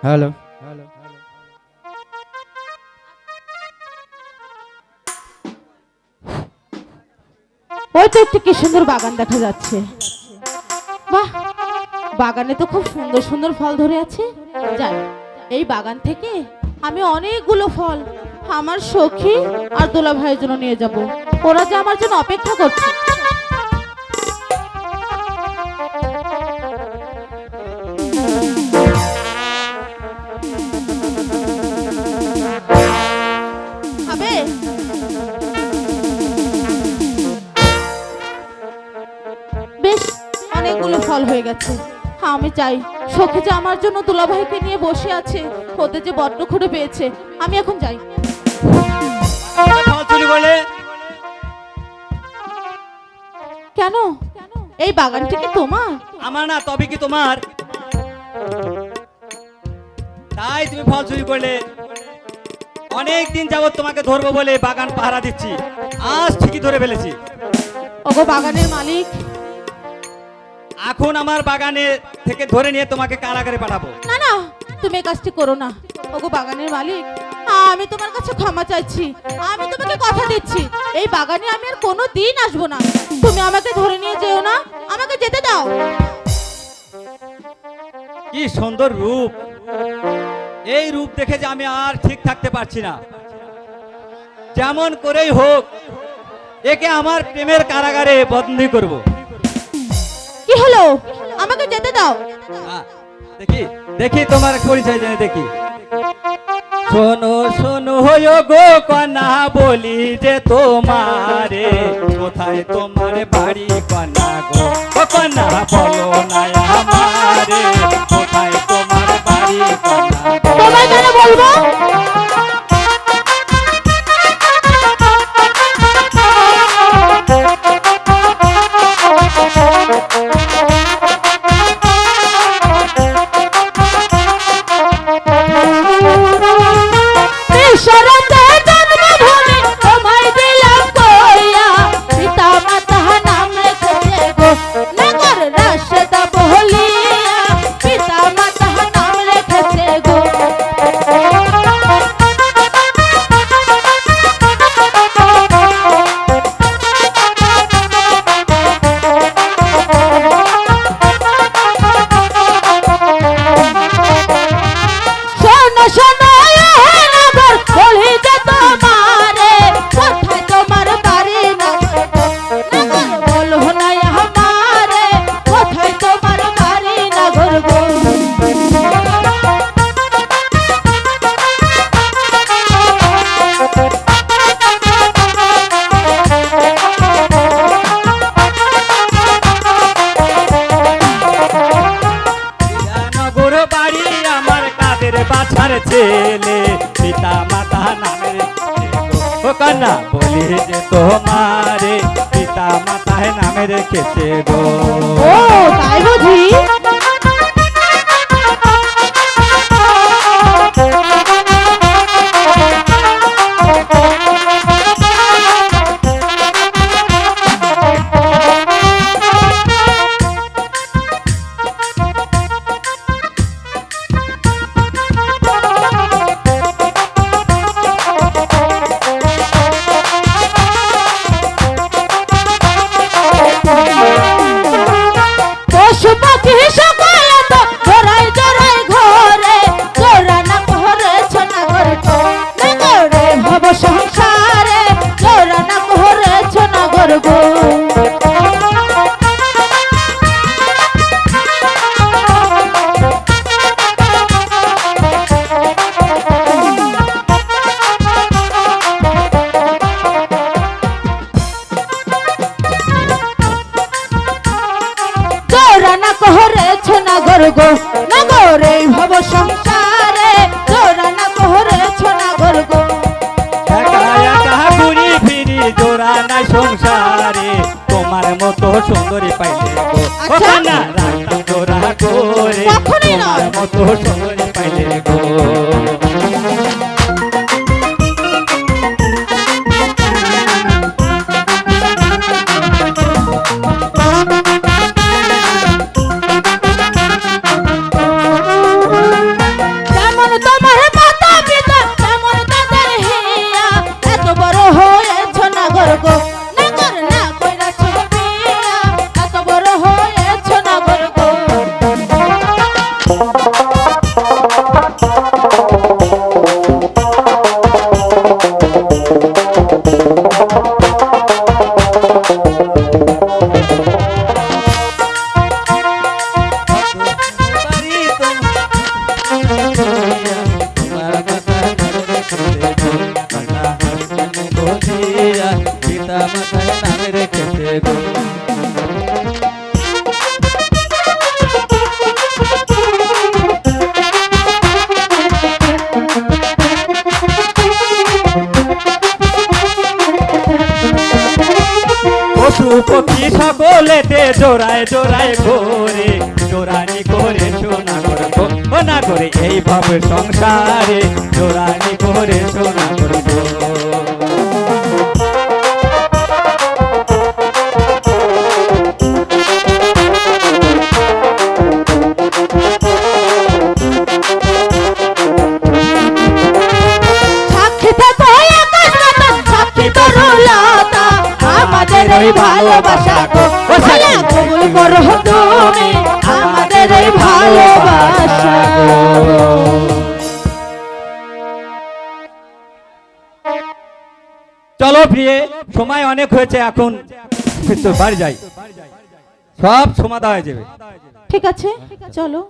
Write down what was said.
Hello. ওই তো একটি কি সুন্দর বাগান দেখা যাচ্ছে। বাহ, বাগানে তো খুব সুন্দর সুন্দর ফল ধরে আছে। যাই, এই বাগান থেকে আমি অনেকগুলো ফল আমার সখী আর দোলা ভাইয়ের জন্য নিয়ে যাব। ওরা যে আমার জন্য অপেক্ষা করছে। খাবে? বেশ অনেকগুলো ফল হয়ে গেছে। আমি চাই সখী যে আমার জন্য দুলাভাইকে নিয়ে বসে আছে, ওদের যে বড্ড খুঁড়ে পেয়েছে। আমি এখন যাই। ফল চুরি করলে? কেন? এই বাগানটি কি তোমার? আমার না, তবে কি তোমার? তাই তুমি ফল চুরি করলে? অনেক দিন যাবত তোমাকে ধরবো বলে বাগান পাহারা দিচ্ছি, আজ ঠিকই ধরে ফেলেছি। ওগো বাগানের মালিক, এখন আমার বাগানে থেকে ধরে নিয়ে তোমাকে কারাগারে পাঠাবো। না না, তুমি এই কাজটি করো না। ওগো বাগানের মালিক, আমি তোমার কাছে ক্ষমা চাইছি। আমি তোমাকে কথা দিচ্ছি, এই বাগানে আমি আর কোনো দিন আসবো না। তুমি আমাকে ধরে নিয়ে যেও না, আমাকে যেতে দাও। কি সুন্দর রূপ! এই রূপ দেখে যে আমি আর ঠিক থাকতে পারছি না। যেমন করেই হোক একে আমার প্রেমের কারাগারে বন্দী করব। কি হলো? আমাকে যেতে দাও। দেখি দেখি তোমার পরিচয় জেনে দেখি। শোনো শোনো হয়ো গো কন্যা, বলি যে তোমারে, কোথায় তোমার বাড়ি কন্যা গো? ও কন্যা বলো না আমারে, কোথায় তোমার বাড়ি কন্যা গো? তোমায় কেন বলবো? বাছার ছেলে, পিতা মাতা নামের ও কন্যা, বলি যে তোমারে, পিতা মাতা নামে রেখেছে গো। ও তাই বুঝি? গো নগরে ভব সংসারে, জোড়া না করেছ নগর গো। একা একা ঘুরি ফিরি জোড়া না সংসারে, তোমার মতো সুন্দরী পাইলে গো। আচ্ছা। না রাখতাম জোড়া করে, তোমার মতো সুন্দরী পাইলে গো। জোড়ায় জোড়ায় ঘোরে জোড়ানি করে সোনা করবো ও না করে এইভাবে সংসারে জোড়ানি করে সোনা করবো। সাক্ষী থাকো আকাশ বাতাস, সাক্ষী তরুলতা, আমাদের এই ভালোবাসা গো আল্লাহ কবুল করো তুমি আমাদের এই ভালোবাসা গো। চলো প্রিয়ে, সময় অনেক হয়েছে, এখন তো বাড়ি যাই, সব সমাধা হয়ে যাবে। ঠিক আছে চলো।